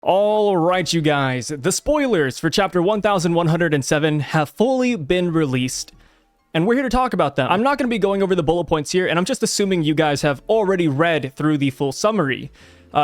All right, you guys, the spoilers for chapter 1107 have fully been released, and we're here to talk about them. I'm not going to be going over the bullet points here, and I'm just assuming you guys have already read through the full summary.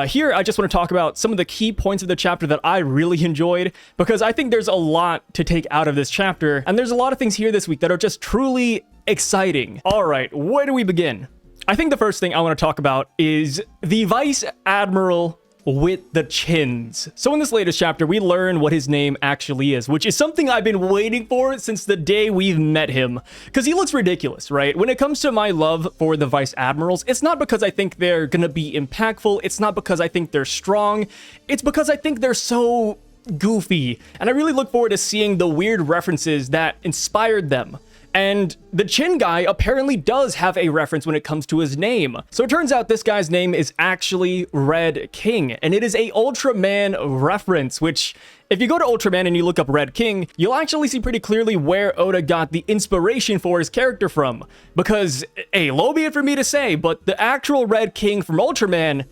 Here, I just want to talk about some of the key points of the chapter that I really enjoyed, because I think there's a lot to take out of this chapter, and there's a lot of things here this week that are just truly exciting. All right, where do we begin? I think the first thing I want to talk about is the Vice Admiral with the chins. So in this latest chapter, we learn what his name actually is, which is something I've been waiting for since the day we've met him, because he looks ridiculous, right? When it comes to my love for the Vice Admirals, it's not because I think they're gonna be impactful, it's not because I think they're strong, it's because I think they're so goofy, and I really look forward to seeing the weird references that inspired them. And the chin guy apparently does have a reference when it comes to his name. So it turns out this guy's name is actually Red King, and it is a Ultraman reference, which if you go to Ultraman and you look up Red King, you'll actually see pretty clearly where Oda got the inspiration for his character from. Because, hey, low be it for me to say, but the actual Red King from Ultraman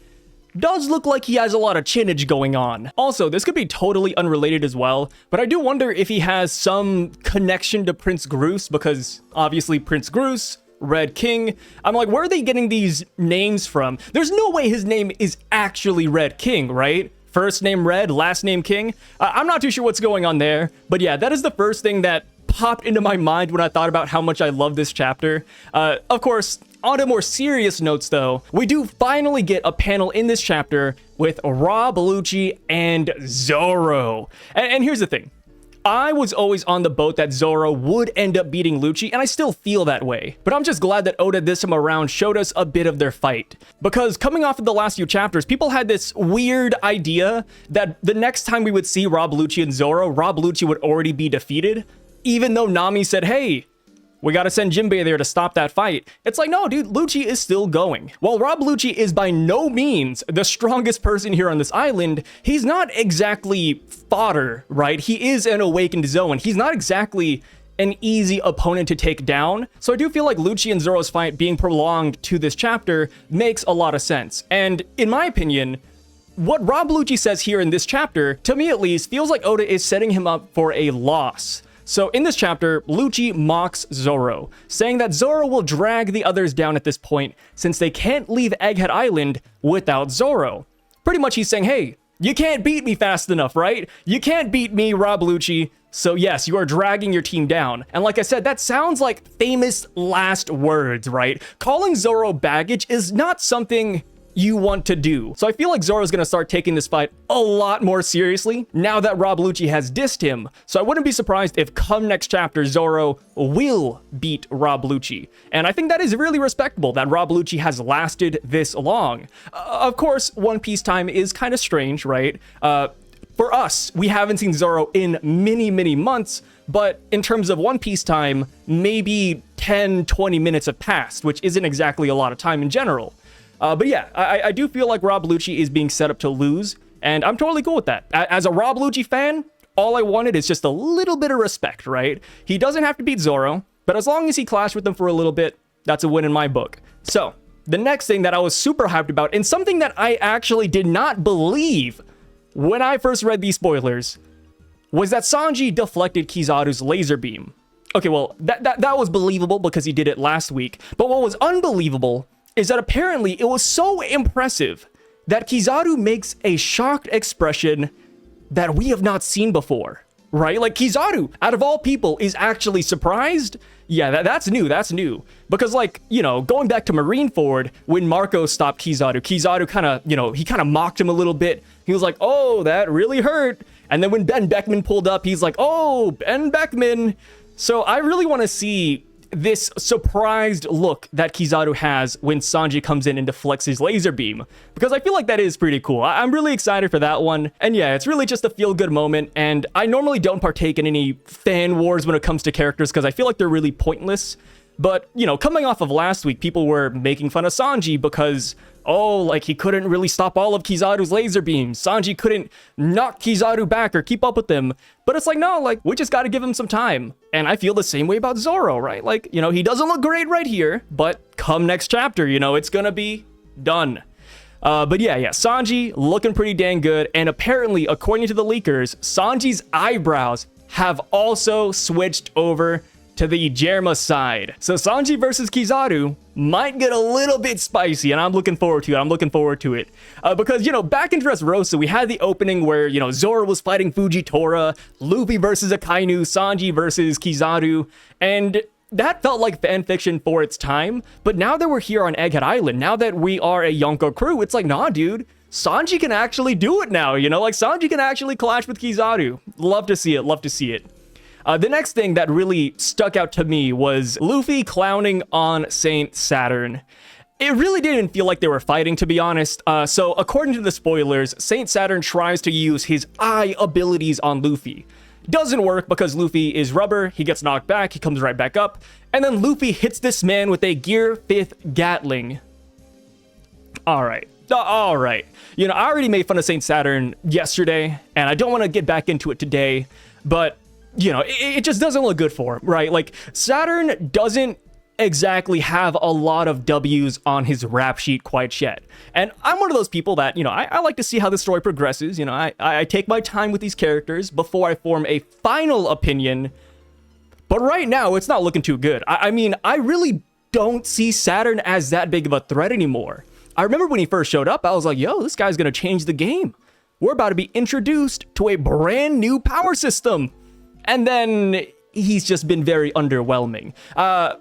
does look like he has a lot of chinage going on. Also, this could be totally unrelated as well, but I do wonder if he has some connection to Prince Groose, because obviously Prince Groose, Red King, I'm like, where are they getting these names from? There's no way his name is actually Red King, right? First name Red, last name King. I'm not too sure what's going on there, but yeah, that is the first thing that popped into my mind when I thought about how much I love this chapter. Of course, on to more serious notes though, we do finally get a panel in this chapter with Rob, Luchi, and Zoro. And here's the thing. I was always on the boat that Zoro would end up beating Luchi, and I still feel that way. But I'm just glad that Oda this time around showed us a bit of their fight. Because coming off of the last few chapters, people had this weird idea that the next time we would see Rob, Luchi, and Zoro, Rob Luchi would already be defeated, even though Nami said, hey, we gotta send Jinbei there to stop that fight. It's like, no, dude, Luchi is still going. While Rob Luchi is by no means the strongest person here on this island, he's not exactly fodder, right? He is an awakened Zoan. He's not exactly an easy opponent to take down. So I do feel like Luchi and Zoro's fight being prolonged to this chapter makes a lot of sense. And in my opinion, what Rob Luchi says here in this chapter, to me at least, feels like Oda is setting him up for a loss. So in this chapter, Luchi mocks Zoro, saying that Zoro will drag the others down at this point since they can't leave Egghead Island without Zoro. Pretty much he's saying, hey, you can't beat me fast enough, right? You can't beat me, Rob Luchi. So yes, you are dragging your team down. And like I said, that sounds like famous last words, right? Calling Zoro baggage is not something you want to do. So I feel like Zoro's gonna start taking this fight a lot more seriously now that Rob Luchi has dissed him. So I wouldn't be surprised if come next chapter, Zoro will beat Rob Luchi. And I think that is really respectable that Rob Luchi has lasted this long. Of course, One Piece time is kind of strange, right? For us, we haven't seen Zoro in many months, but in terms of One Piece time, maybe 10-20 minutes have passed, which isn't exactly a lot of time in general. But yeah, I do feel like Rob Luchi is being set up to lose, and I'm totally cool with that. As a Rob Luchi fan, all I wanted is just a little bit of respect, right? He doesn't have to beat Zoro, but as long as he clashed with him for a little bit, that's a win in my book. So, the next thing that I was super hyped about, and something that I actually did not believe when I first read these spoilers, was that Sanji deflected Kizaru's laser beam. Okay, well, that was believable because he did it last week, but what was unbelievable is that apparently it was so impressive that Kizaru makes a shocked expression that we have not seen before, right? Like Kizaru, out of all people, is actually surprised. Yeah, that's new. Because like, you know, going back to Marineford, when Marco stopped Kizaru kind of, you know, he kind of mocked him a little bit. He was like, oh, that really hurt. And then when Ben Beckman pulled up, he's like, oh, Ben Beckman. So I really want to see this surprised look that Kizaru has when Sanji comes in and deflects his laser beam, because I feel like that is pretty cool. I'm really excited for that one. And yeah, it's really just a feel-good moment, and I normally don't partake in any fan wars when it comes to characters because I feel like they're really pointless. But, you know, coming off of last week, people were making fun of Sanji because, oh, like he couldn't really stop all of Kizaru's laser beams. Sanji couldn't knock Kizaru back or keep up with them. But it's like, no, like, we just got to give him some time. And I feel the same way about Zoro, right? Like, you know, he doesn't look great right here, but come next chapter, you know, it's gonna be done. But yeah, Sanji looking pretty dang good. And apparently, according to the leakers, Sanji's eyebrows have also switched over to the Germa side. So Sanji versus Kizaru might get a little bit spicy, and I'm looking forward to it. Because, back in Dressrosa, we had the opening where, Zoro was fighting Fujitora, Luffy versus Akainu, Sanji versus Kizaru, and that felt like fanfiction for its time. But now that we're here on Egghead Island, now that we are a Yonko crew, it's like, nah, dude, Sanji can actually do it now, like Sanji can actually clash with Kizaru. Love to see it. The next thing that really stuck out to me was Luffy clowning on Saint Saturn. It really didn't feel like they were fighting, to be honest. So according to the spoilers, Saint Saturn tries to use his eye abilities on Luffy. Doesn't work because Luffy is rubber, he gets knocked back, he comes right back up, and then Luffy hits this man with a Gear 5th Gatling. Alright. I already made fun of Saint Saturn yesterday, and I don't want to get back into it today, but it just doesn't look good for him, right? Like, Saturn doesn't exactly have a lot of W's on his rap sheet quite yet. And I'm one of those people that, I like to see how the story progresses. I take my time with these characters before I form a final opinion. But right now, it's not looking too good. I mean, I really don't see Saturn as that big of a threat anymore. I remember when he first showed up, I was like, yo, this guy's going to change the game. We're about to be introduced to a brand new power system. And then he's just been very underwhelming.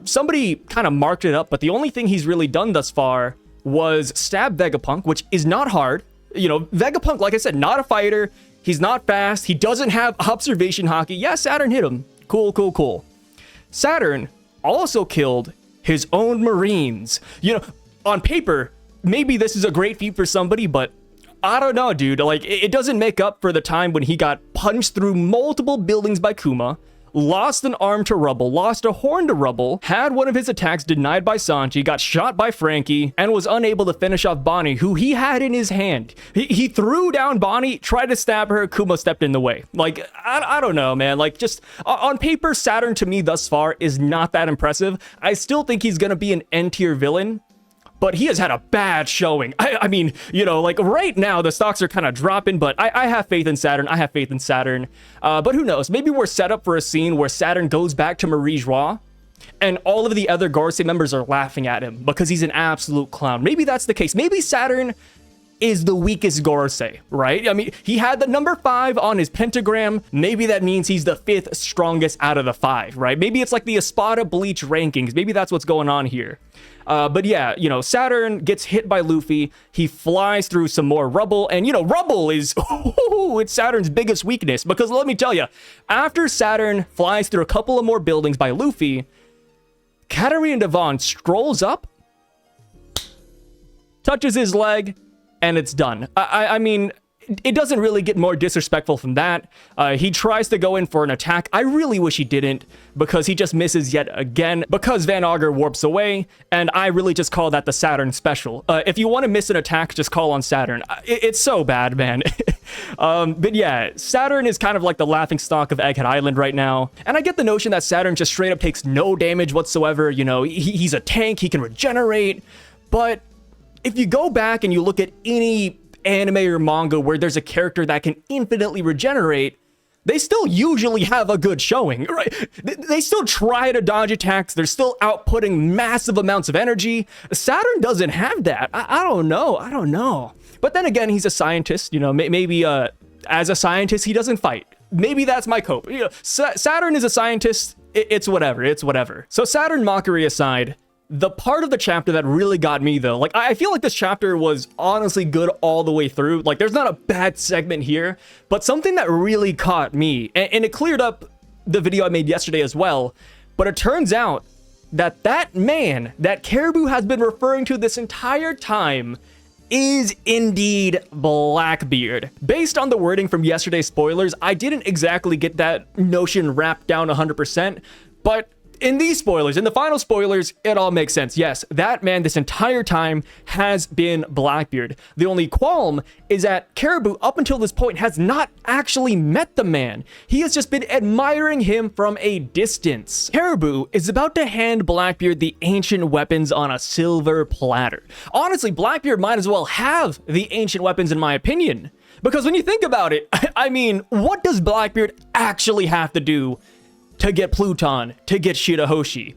Somebody kind of marked it up, but the only thing he's really done thus far was stab Vegapunk, which is not hard. Vegapunk, like I said, not a fighter. He's not fast. He doesn't have observation hockey. Yeah, Saturn hit him. Cool. Saturn also killed his own Marines. On paper, maybe this is a great feat for somebody, but I don't know, dude. Like, it doesn't make up for the time when he got punched through multiple buildings by Kuma, lost an arm to rubble, lost a horn to rubble, had one of his attacks denied by Sanji, got shot by Frankie, and was unable to finish off Bonnie, who he had in his hand. He threw down Bonnie, tried to stab her, Kuma stepped in the way. Like, I don't know, man. Like, just on paper, Saturn to me thus far is not that impressive. I still think he's gonna be an N-tier villain, but he has had a bad showing. I mean, like right now, the stocks are kind of dropping, but I have faith in Saturn. But who knows? Maybe we're set up for a scene where Saturn goes back to Marie Joie, and all of the other Gorosei members are laughing at him because he's an absolute clown. Maybe that's the case. Maybe Saturn is the weakest Gorosei, right? I mean, he had the number 5 on his pentagram. Maybe that means he's the 5th strongest out of the 5, right? Maybe it's like the Espada Bleach rankings. Maybe that's what's going on here. But yeah, Saturn gets hit by Luffy. He flies through some more rubble, and rubble is it's Saturn's biggest weakness, because let me tell you, after Saturn flies through a couple of more buildings by Luffy, Katarina Devon strolls up, touches his leg, and it's done. I mean, it doesn't really get more disrespectful from that. He tries to go in for an attack. I really wish he didn't, because he just misses yet again, because Van Augur warps away, and I really just call that the Saturn special. If you want to miss an attack, just call on Saturn. It's so bad, man. But yeah, Saturn is kind of like the laughingstock of Egghead Island right now, and I get the notion that Saturn just straight up takes no damage whatsoever. He's a tank, he can regenerate, but if you go back and you look at any anime or manga where there's a character that can infinitely regenerate, they still usually have a good showing, right? They still try to dodge attacks. They're still outputting massive amounts of energy. Saturn doesn't have that. I don't know. But then again, he's a scientist. Maybe as a scientist, he doesn't fight. Maybe that's my cope. Saturn is a scientist. It's whatever. So Saturn mockery aside, the part of the chapter that really got me, though, like, I feel like this chapter was honestly good all the way through. Like, there's not a bad segment here, but something that really caught me, and it cleared up the video I made yesterday as well, but it turns out that man that Caribou has been referring to this entire time is indeed Blackbeard. Based on the wording from yesterday's spoilers, I didn't exactly get that notion wrapped down 100%, but in these spoilers, in the final spoilers, it all makes sense. Yes, that man this entire time has been Blackbeard. The only qualm is that Caribou, up until this point, has not actually met the man. He has just been admiring him from a distance. Caribou is about to hand Blackbeard the ancient weapons on a silver platter. Honestly, Blackbeard might as well have the ancient weapons in my opinion. Because when you think about it, I mean, what does Blackbeard actually have to do to get Pluton, to get Shirahoshi?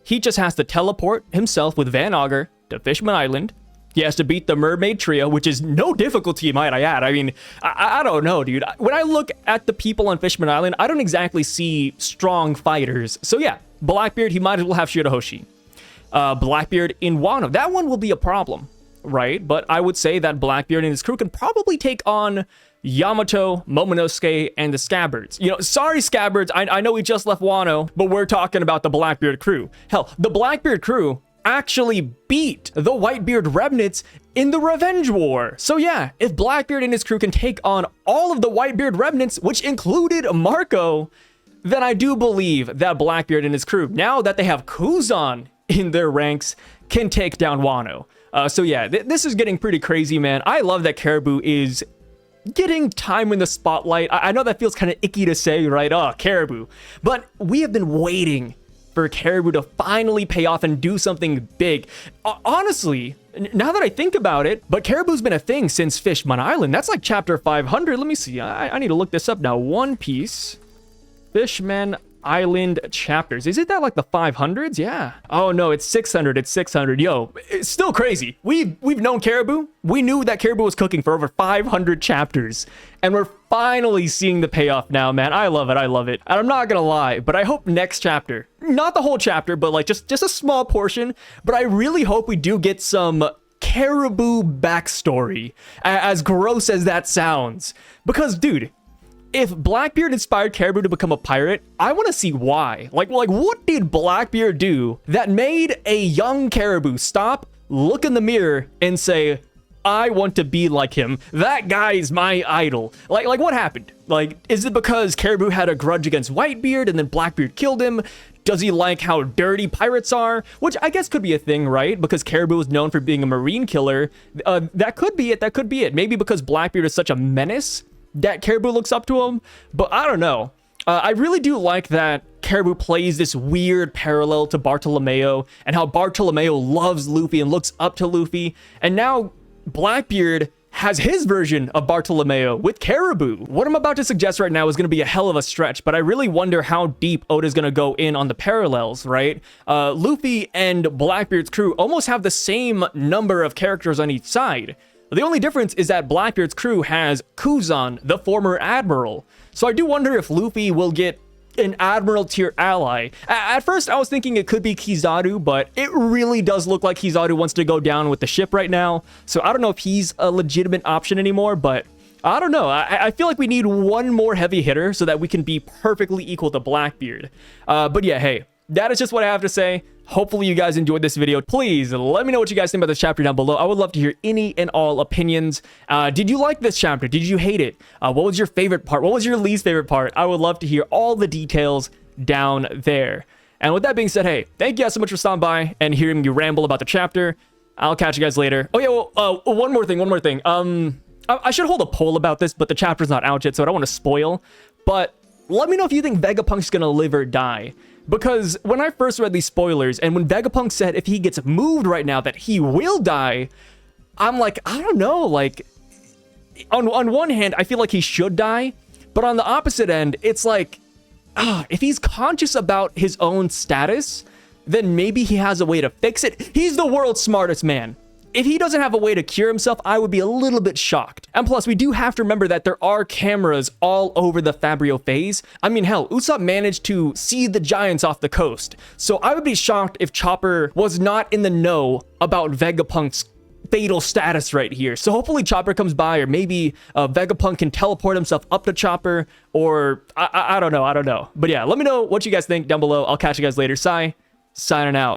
He just has to teleport himself with Van Augur to Fishman Island. He has to beat the Mermaid Trio, which is no difficulty, might I add. I mean, I don't know, dude. When I look at the people on Fishman Island, I don't exactly see strong fighters. So yeah, Blackbeard, he might as well have Shirahoshi. Blackbeard in Wano, that one will be a problem, right? But I would say that Blackbeard and his crew can probably take on Yamato, Momonosuke, and the Scabbards. You know, sorry Scabbards, I know we just left Wano, but we're talking about the Blackbeard crew. Hell, the Blackbeard crew actually beat the Whitebeard remnants in the Revenge War. So yeah, if Blackbeard and his crew can take on all of the Whitebeard remnants, which included Marco, then I do believe that Blackbeard and his crew, now that they have Kuzan in their ranks, can take down Wano. So yeah, this is getting pretty crazy, man. I love that Caribou is getting time in the spotlight. I know that feels kind of icky to say, right? Oh, Caribou. But we have been waiting for Caribou to finally pay off and do something big. Honestly, now that I think about it, but Caribou's been a thing since Fishman Island. That's like chapter 500. Let me see. I need to look this up now. One Piece, Fishman Island chapters. Is it that like the 500s? Yeah. Oh no, it's 600. It's 600. Yo, it's still crazy. We've known Caribou. We knew that Caribou was cooking for over 500 chapters, and we're finally seeing the payoff now, man. I love it. I love it. And I'm not gonna lie, but I hope next chapter, not the whole chapter, but like just a small portion, but I really hope we do get some Caribou backstory, as gross as that sounds. Because dude, if Blackbeard inspired Caribou to become a pirate, I want to see why. Like what did Blackbeard do that made a young Caribou stop, look in the mirror, and say, I want to be like him. That guy is my idol. Like what happened? Like, is it because Caribou had a grudge against Whitebeard and then Blackbeard killed him? Does he like how dirty pirates are? Which I guess could be a thing, right? Because Caribou is known for being a marine killer. That could be it. That could be it. Maybe because Blackbeard is such a menace that Caribou looks up to him, but I don't know. I really do like that Caribou plays this weird parallel to Bartolomeo, and how Bartolomeo loves Luffy and looks up to Luffy, and now Blackbeard has his version of Bartolomeo with Caribou. What I'm about to suggest right now is going to be a hell of a stretch, but I really wonder how deep Oda's going to go in on the parallels, right? Luffy and Blackbeard's crew almost have the same number of characters on each side. The only difference is that Blackbeard's crew has Kuzan, the former admiral. So I do wonder if Luffy will get an admiral tier ally. At first I was thinking it could be Kizaru, but it really does look like Kizaru wants to go down with the ship right now. So I don't know if he's a legitimate option anymore, but I don't know. I feel like we need one more heavy hitter so that we can be perfectly equal to Blackbeard. But yeah, hey, that is just what I have to say. Hopefully you guys enjoyed this video. Please let me know what you guys think about this chapter down below. I would love to hear any and all opinions. Did you like this chapter? Did you hate it? What was your favorite part? What was your least favorite part? I would love to hear all the details down there. And with that being said, hey, thank you guys so much for stopping by and hearing me ramble about the chapter. I'll catch you guys later. Oh yeah, well, one more thing. I should hold a poll about this, but the chapter's not out yet, so I don't want to spoil. But let me know if you think Vegapunk's gonna live or die. Because when I first read these spoilers, and when Vegapunk said if he gets moved right now that he will die, I'm like, I don't know, like, on one hand, I feel like he should die, but on the opposite end, it's like, if he's conscious about his own status, then maybe he has a way to fix it. He's the world's smartest man. If he doesn't have a way to cure himself, I would be a little bit shocked. And plus, we do have to remember that there are cameras all over the Fabrio phase. I mean, hell, Usopp managed to see the giants off the coast. So I would be shocked if Chopper was not in the know about Vegapunk's fatal status right here. So hopefully Chopper comes by, or maybe Vegapunk can teleport himself up to Chopper, or I don't know. But yeah, let me know what you guys think down below. I'll catch you guys later. Signing out.